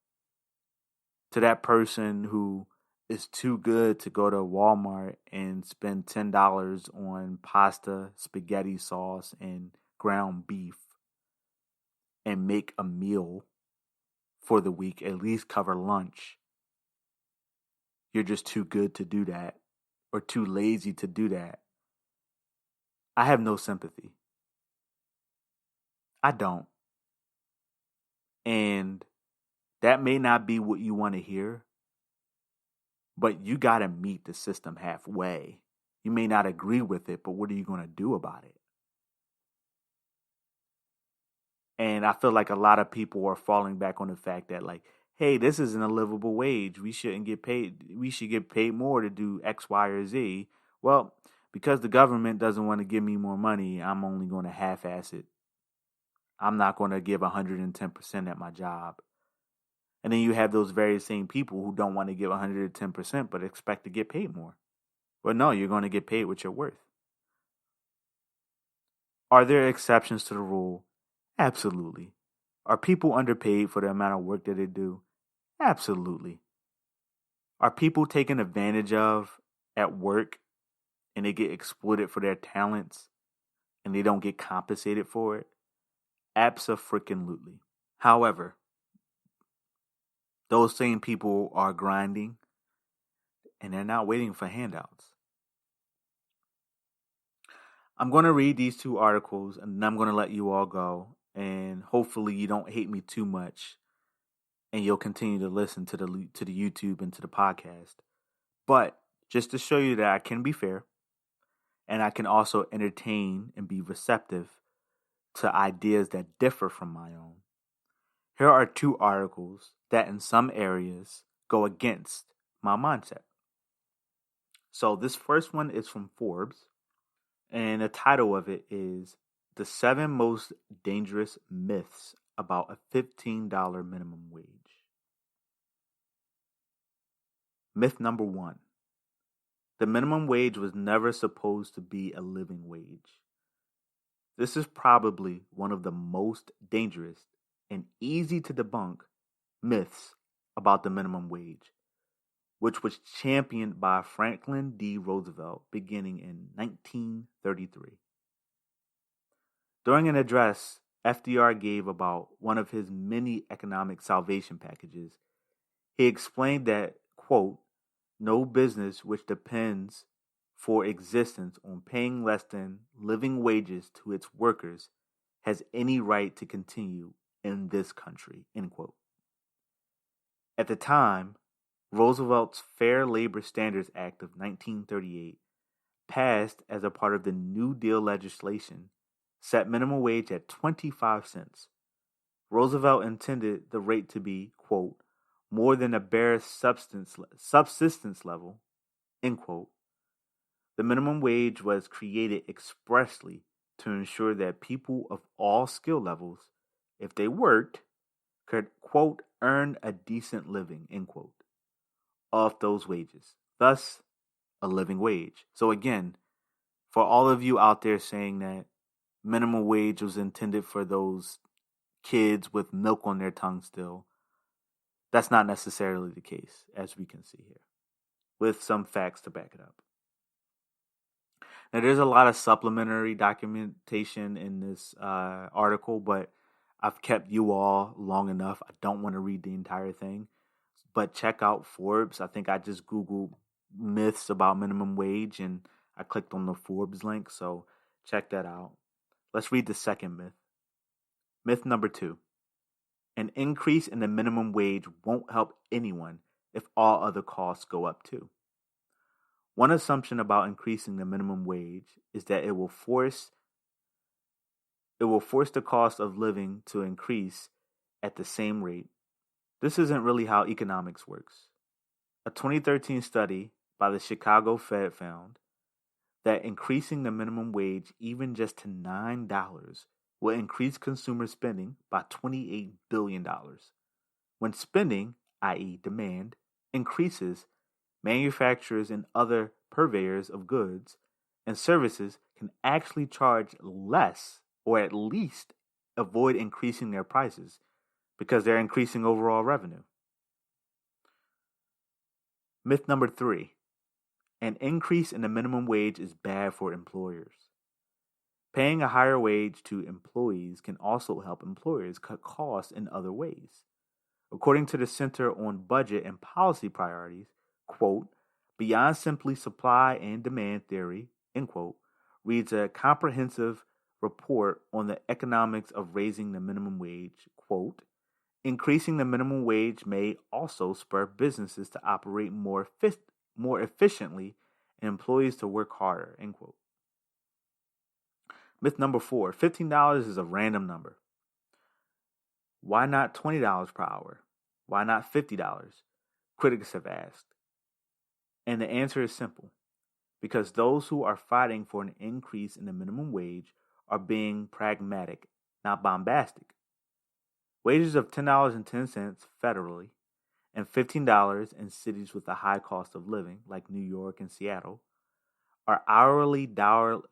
to that person who is too good to go to Walmart and spend $10 on pasta, spaghetti sauce, and ground beef and make a meal for the week, at least cover lunch. You're just too good to do that or too lazy to do that. I have no sympathy. I don't. And that may not be what you want to hear, but you got to meet the system halfway. You may not agree with it, but what are you going to do about it? And I feel like a lot of people are falling back on the fact that, like, hey, this isn't a livable wage. We shouldn't get paid. We should get paid more to do X, Y, or Z. Well, because the government doesn't want to give me more money, I'm only going to half-ass it. I'm not going to give 110% at my job. And then you have those very same people who don't want to give 110% but expect to get paid more. Well, no, you're going to get paid what you're worth. Are there exceptions to the rule? Absolutely. Are people underpaid for the amount of work that they do? Absolutely. Are people taken advantage of at work and they get exploited for their talents and they don't get compensated for it? Abso-freaking-lutely. However, those same people are grinding and they're not waiting for handouts. I'm going to read these two articles and then I'm going to let you all go. And hopefully you don't hate me too much and you'll continue to listen to the YouTube and to the podcast. But just to show you that I can be fair and I can also entertain and be receptive to ideas that differ from my own. Here are two articles that in some areas go against my mindset. So this first one is from Forbes, and the title of it is The 7 Most Dangerous Myths About a $15 Minimum Wage. Myth number 1. The minimum wage was never supposed to be a living wage. This is probably one of the most dangerous and easy to debunk myths about the minimum wage, which was championed by Franklin D. Roosevelt beginning in 1933. During an address FDR gave about one of his many economic salvation packages, he explained that, quote, no business which depends for existence on paying less than living wages to its workers has any right to continue in this country, end quote. At the time, Roosevelt's Fair Labor Standards Act of 1938, passed as a part of the New Deal legislation, set minimum wage at 25 cents. Roosevelt intended the rate to be, quote, more than a bare subsistence level, end quote. The minimum wage was created expressly to ensure that people of all skill levels, if they worked, could, quote, earn a decent living, end quote, off those wages. Thus, a living wage. So again, for all of you out there saying that minimum wage was intended for those kids with milk on their tongue still, that's not necessarily the case, as we can see here, with some facts to back it up. Now, there's a lot of supplementary documentation in this article, but I've kept you all long enough. I don't want to read the entire thing, but check out Forbes. I think I just Googled myths about minimum wage and I clicked on the Forbes link, so check that out. Let's read the second myth. Myth number 2. An increase in the minimum wage won't help anyone if all other costs go up too. One assumption about increasing the minimum wage is that it will force the cost of living to increase at the same rate. This isn't really how economics works. A 2013 study by the Chicago Fed found that increasing the minimum wage even just to $9 will increase consumer spending by $28 billion. When spending, i.e. demand, increases, manufacturers and other purveyors of goods and services can actually charge less or at least avoid increasing their prices because they're increasing overall revenue. Myth number 3. An increase in the minimum wage is bad for employers. Paying a higher wage to employees can also help employers cut costs in other ways. According to the Center on Budget and Policy Priorities, quote, beyond simply supply and demand theory, end quote, reads a comprehensive report on the economics of raising the minimum wage, quote, increasing the minimum wage may also spur businesses to operate more efficiently and employees to work harder, end quote. Myth number 4, $15 is a random number. Why not $20 per hour? Why not $50? Critics have asked. And the answer is simple. Because those who are fighting for an increase in the minimum wage are being pragmatic, not bombastic. Wages of $10.10 federally and $15 in cities with a high cost of living, like New York and Seattle, are hourly dollar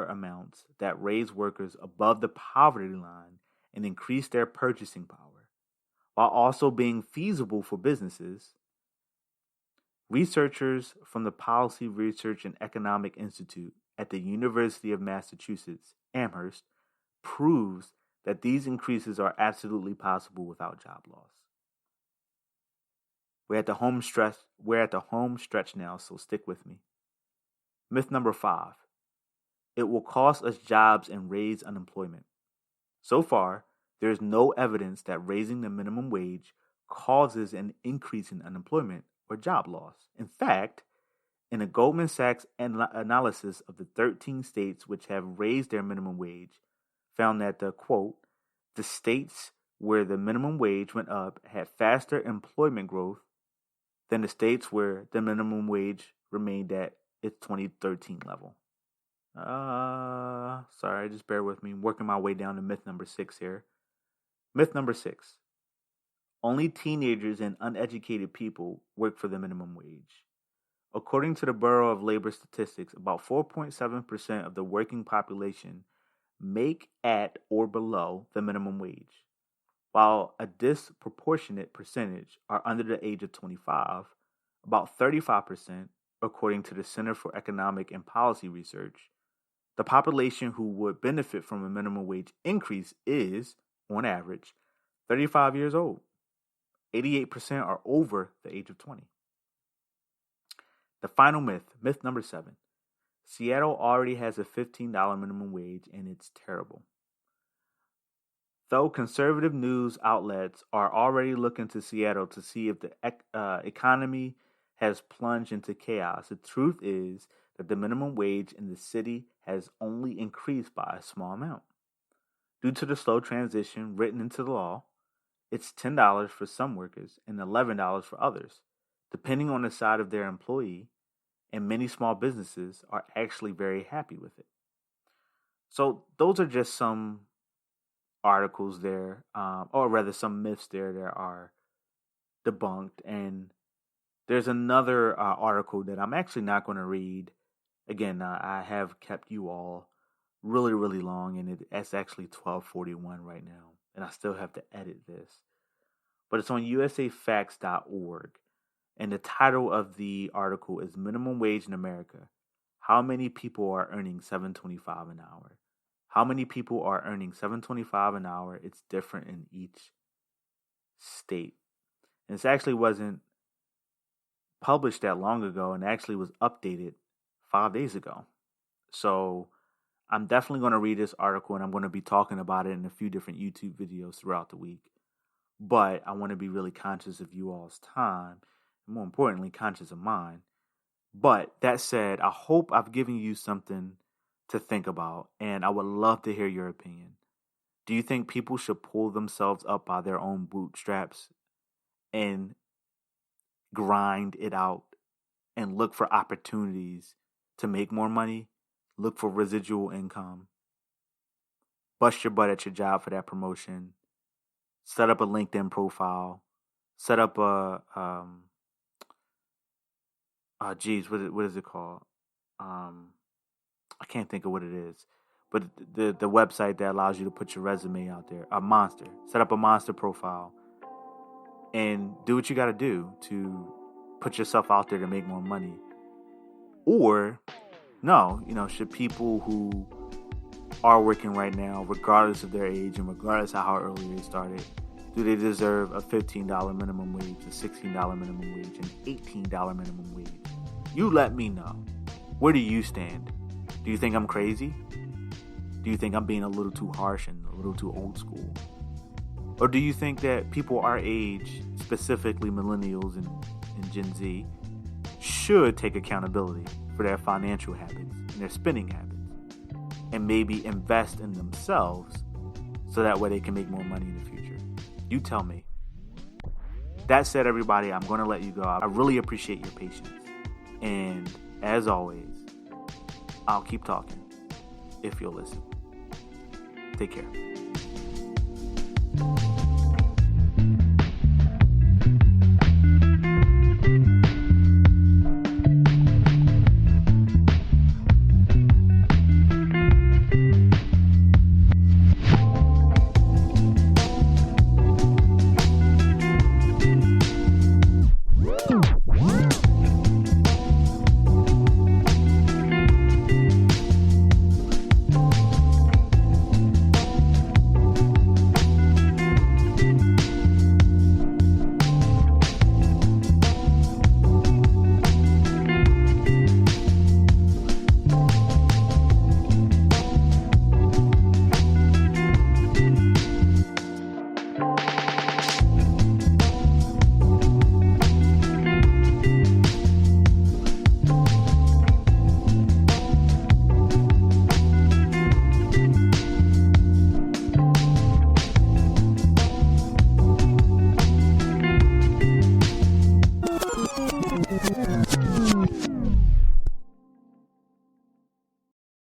amounts that raise workers above the poverty line and increase their purchasing power, while also being feasible for businesses. Researchers from the Policy Research and Economic Institute at the University of Massachusetts, Amherst, proves that these increases are absolutely possible without job loss. We're at the home stretch now, so stick with me. Myth number 5. It will cost us jobs and raise unemployment. So far, there is no evidence that raising the minimum wage causes an increase in unemployment or job loss. In fact, in a Goldman Sachs analysis of the 13 states which have raised their minimum wage, found that the states where the minimum wage went up had faster employment growth than the states where the minimum wage remained at its 2013 level. Sorry, just bear with me. I'm working my way down to myth number 6 here. Myth number 6. Only teenagers and uneducated people work for the minimum wage. According to the Bureau of Labor Statistics, about 4.7% of the working population make at or below the minimum wage, while a disproportionate percentage are under the age of 25, about 35%, according to the Center for Economic and Policy Research. The population who would benefit from a minimum wage increase is, on average, 35 years old. 88% are over the age of 20. The final myth, myth number 7. Seattle already has a $15 minimum wage and it's terrible. Though conservative news outlets are already looking to Seattle to see if the economy has plunged into chaos, the truth is that the minimum wage in the city has only increased by a small amount. Due to the slow transition written into the law, it's $10 for some workers and $11 for others, depending on the side of their employee, and many small businesses are actually very happy with it. So those are just some articles there, or rather some myths there that are debunked. And there's another article that I'm actually not going to read. Again, I have kept you all really, really long, and it's actually 12:41 right now, and I still have to edit this. But it's on usafacts.org, and the title of the article is Minimum Wage in America. How many people are earning $7.25 an hour? How many people are earning $7.25 an hour? It's different in each state. And this actually wasn't published that long ago, and actually was updated 5 days ago. So I'm definitely going to read this article, and I'm going to be talking about it in a few different YouTube videos throughout the week. But I want to be really conscious of you all's time, and more importantly, conscious of mine. But that said, I hope I've given you something to think about, and I would love to hear your opinion. Do you think people should pull themselves up by their own bootstraps and grind it out and look for opportunities to make more money, look for residual income, bust your butt at your job for that promotion, set up a LinkedIn profile, set up a, what is it called? I can't think of what it is, but the website that allows you to put your resume out there, a Monster. Set up a Monster profile and do what you got to do to put yourself out there to make more money. Or, no, should people who are working right now, regardless of their age and regardless of how early they started, do they deserve a $15 minimum wage, a $16 minimum wage, an $18 minimum wage? You let me know. Where do you stand? Do you think I'm crazy? Do you think I'm being a little too harsh and a little too old school? Or do you think that people our age, specifically millennials and Gen Z, should take accountability for their financial habits and their spending habits and maybe invest in themselves so that way they can make more money in the future? You tell me. that said, everybody, I'm going to let you go. I really appreciate your patience. And as always, I'll keep talking if you'll listen. Take care.